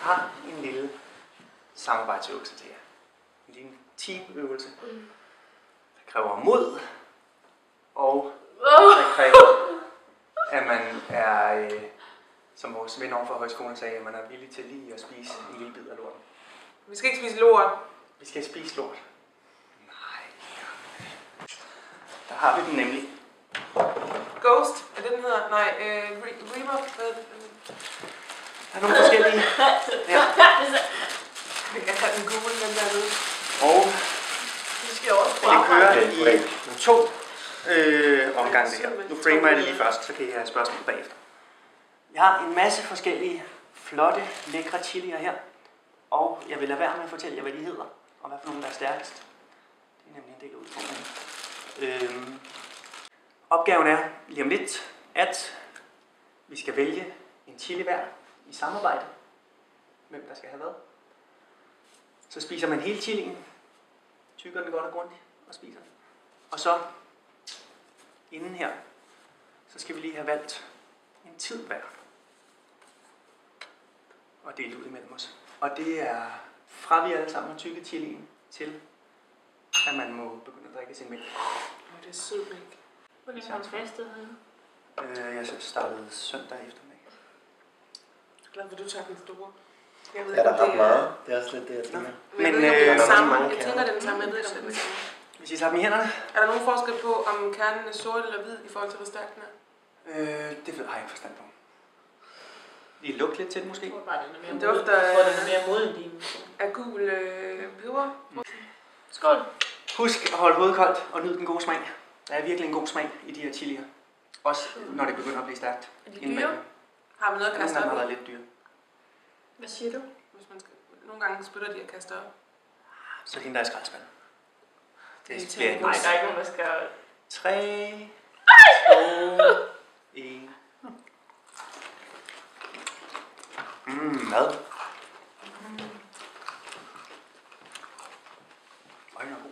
har en lille samarbejdsøvelse til jer. En lille teamøvelse. Der kræver mod, og der kræver, at man er, som vores ven over fra højskolen sagde, at man er villig til lige at spise en lille bid af lorten. Vi skal ikke spise lort. Vi skal spise lort. Nej. Der har vi den nemlig. Ghost, er det den hedder? Nej, Reaper. Der er nogle forskellige. Ja. Jeg kan den gule, den der ved. Og Vi skal også det kører i 2 omgange det her. Nu framer jeg det lige først, så kan I have spørgsmål bagefter. Jeg har en masse forskellige flotte, lækre chilier her. Og jeg vil lade være med at fortælle jer, hvad de hedder, og hvad for nogle der er stærkest. Det er nemlig en del af udfordringen. Opgaven er lige om lidt, at vi skal vælge en chili hver i samarbejde. Hvem der skal have hvad. Så spiser man hele chilien, tykker den godt og grundigt og spiser den. Og så, inden her, så skal vi lige have valgt en tid hver. Og delt ud imellem os. Og det er fra vi alle sammen har tykket chilien til, at man må begynde at drikke sin mælk. Det er sødt mælk. Hvor længe har du fastet her? Jeg startede søndag eftermiddag. Jeg er glad for, at du tager den store. Jeg ved Ja, ikke, der er om ret meget. Det er også lidt det, jeg tænker. Men Men, jeg der er samme. mange Jeg kerner. tænker, det er den samme. Jeg ved ikke, om det er den samme. Hvis I tager dem i hænderne, Er der nogen forskel på, om kernen er sort eller hvid i forhold til, hvor stærk den er? det har jeg ikke forstand på. I lugte lidt til det måske? Jeg tror bare, den er mere Den moden. dufter Jeg tror, den er mere moden end din. af gul peber. Skål. Husk at holde hovedet koldt og nyd den gode smag. Der er virkelig en god smag i de her chilier. Også når det begynder at blive stærkt. Er de dyre? Har vi noget at kaste Nogle op har i? været lidt dyre. Hvad siger du? Hvis man skal... Nogle gange spytter de at kaste op. Så hende der er i skraldespanden. Det Det bliver er ikke Nej, noget. der er ikke nogen, der skal... 3, 2, 1. Mad. Øj, den er god.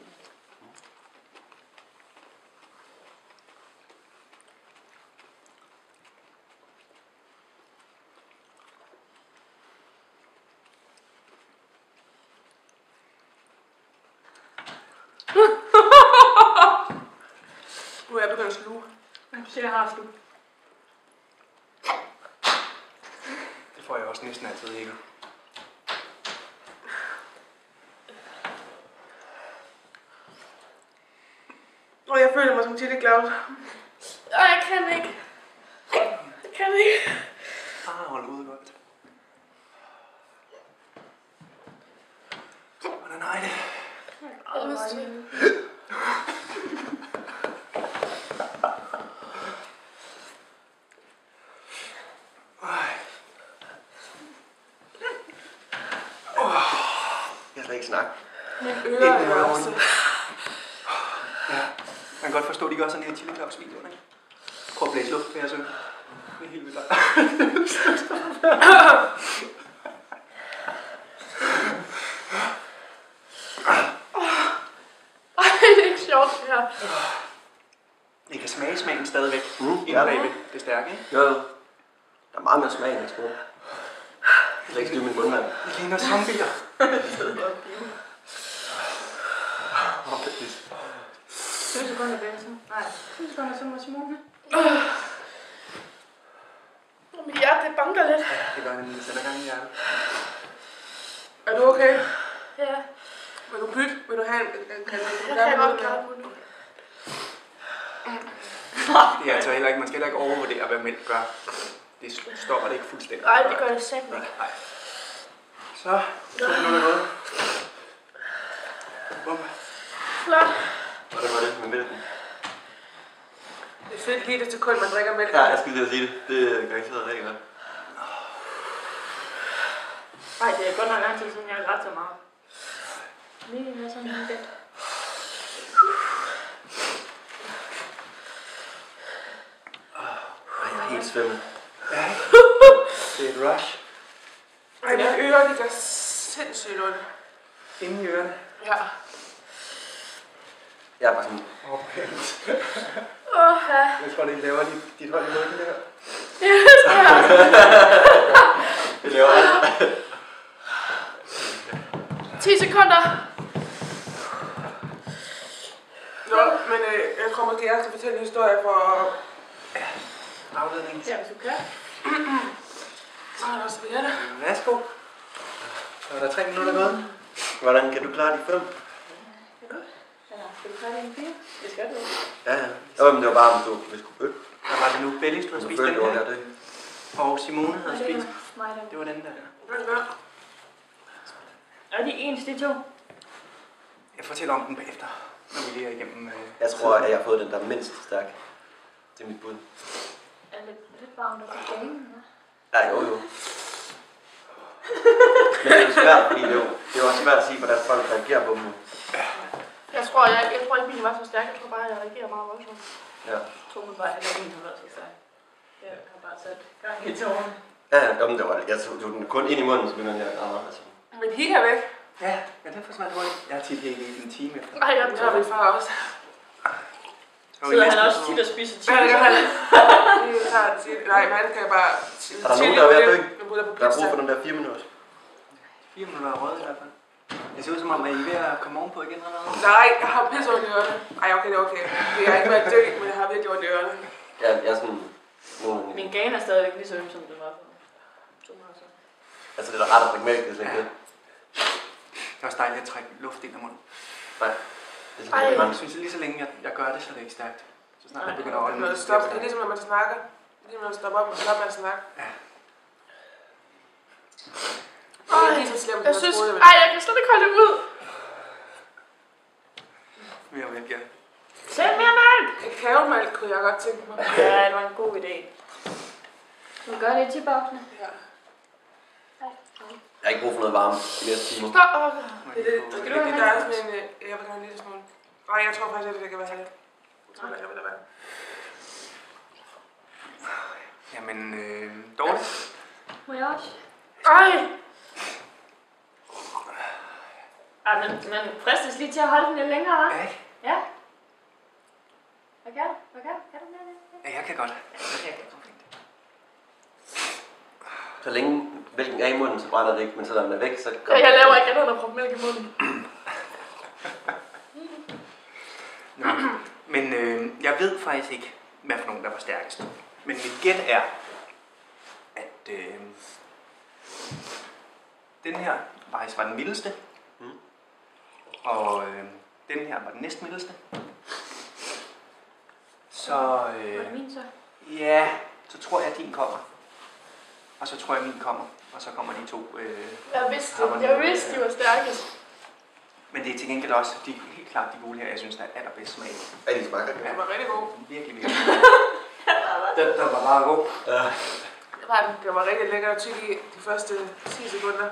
Nu er jeg begyndt at sluge. Jeg siger, jeg har slut. Det får jeg også næsten altid ikke. Og jeg føler mig som Chili Claus. Jeg kan ikke. Jeg kan ikke. Hold ud godt. Hvordan har I det? Jeg har lyst til. Jeg kan slet ikke snakke. Mine ører er også. Ja, man kan godt forstå, at de gør sådan her Chili Claus videoerne, ikke? Prøv at blæse luft, vil jeg synge. Det er helt vildt. Det er ikke sjovt, det her. I kan smage smagen stadigvæk. Ja. Bagved det stærke, ikke? Jo, jo. Der er meget mere smag, end jeg troede. Jeg kan ikke styre min mundvand. Det ligner zombier. 20 sekunder bag så. Nej, 20 sekunder, så må Simone. Mit hjerte, det banker lidt. Ja, det gør nemlig. Det sætter gang i hjertet. Er du okay? Ja. Vil du bytte? Vil du have en Jeg kan godt klare det nu. Det er altså heller ikke, man skal heller ikke overvurdere, hvad mælk gør. Det stopper det ikke fuldstændig. Nej, det gør det sandt ikke. Nej. Så, 2 minutter gået. Bum. Flot. Hvordan var det med mælken? Det er fedt lige det sekund, man drikker mælk. Ja, jeg skulle lige sige det. Det er garanteret rigtig godt. Nej, det er godt nok lang tid siden, jeg har grædt så meget. Lige med sådan en bed. Jeg er helt svimmel. Ja, det er et rush. Ej, mine ører, de gør sindssygt ondt. Inde i ørerne. Ja. Jeg er bare sådan... Okay. Ja. Jeg tror, det laver dit hold i ryggen, det her. Ja, det tror jeg. Det laver alt. 10 sekunder. Nå, men jeg tror måske, jeg skal fortælle en historie for Afledning. Ja, hvis du kan. Så er der også Viette. Værsgo. Så er der 3 minutter gået. Hvordan kan du klare de 5? Eller skal du klare det en 4? Det skal du. Ja, ja. Jo, men det var bare, om du hvis du følte. Der var det nu Bellis, du havde spist den her. Det. Og Simone havde Det spist. var mig, Det var den der. Er de ens, de to? Jeg fortæller om den bagefter, når vi lige er igennem. Jeg tror, at jeg har fået den der mindst stærk. Det er mit bud. Er lidt varmt at tage gamen, Ja, jo. Men det er jo svært, fordi det er jo også svært at sige, hvordan folk reagerer på dem. Jeg tror ikke, min var så stærk. Jeg tror bare, jeg reagerer meget voldsomt. Ja. Tone var heller ikke, har været så stærk. Jeg har bare sat gang i tårerne. Ja, jamen, det var det. Jeg tog den kun ind i munden, så begyndte jeg at grave. Altså. Min hik er væk. Ja, men det forsvandt hurtigt. Jeg har tit helt i en time efter. Nej, jeg tager min far også. Sidder han også tit og spiser chips? Ja, det gør han. Nej, men han kan bare... Er der nogen, der er ved at dø? Der er brug pizza. for den der 4 minutter. 4 minutter er røget i hvert fald. Det ser ud som om, at I er ved at komme ovenpå igen eller noget. Nej, jeg har pisse ondt i ørerne. Ej, okay, det er okay. Jeg er ikke ved at dø, men jeg har virkelig ondt i ørerne. Jeg er sådan... Min gane er stadigvæk lige så øm, som det var for 2 måneder siden. Altså, det er da ret at drikke mælk, det er slet ikke det. Det er også dejligt at trække luft ind af munden. Nej. Det er sådan, Jeg synes, at lige så længe jeg gør det, så er det ikke stærkt. Så snart jeg begynder at ånde. Det er ligesom, når man snakker. Det er ligesom, når man stopper op og stopper med at snakke. Ja. Det er ikke lige så slemt, Jeg som synes, troede, jeg kan slet ikke holde det ud. Mere væk, ja. Sæt mere mælk! Kakaomælk kunne jeg godt tænke mig. Ja, det var en god idé. Du gør det i tipboksene. Ja. Jeg har ikke brug for noget varme i næste time. Stop. Der er sådan en... Jeg vil gerne en lille smule. Nej, jeg tror faktisk, at det kan være det. Jeg tror, det vil være. Jamen, Dorte. Må jeg også? Ej. Ej, men man fristes lige til at holde den lidt længere, hva'? Ja, ikke? Ja. Hvad kan du? Hvad kan du? Kan du mere det? Ja, jeg kan godt. Så længe mælken er i munden, så brænder det ikke, men så når den er væk, så Ja, kommer jeg laver ikke andet end at proppe mælk i munden. Nå. Men jeg ved faktisk ikke, hvad for nogen, der var stærkest. Men mit gæt er, at den her faktisk var den mildeste. Og den her var den næstmildeste. Så Var det min så? ja, så tror jeg, at din kommer. Og så tror jeg, at min kommer. Og så kommer de to. Jeg vidste, de var stærkest. Men det er til gengæld også helt klart de gule her, jeg synes, der er allerbedst smag. Ja, de smager. Det var rigtig god. Virkelig, virkelig. Den var bare god. Ja. Det var rigtig lækkert at tykke i de første 10 sekunder.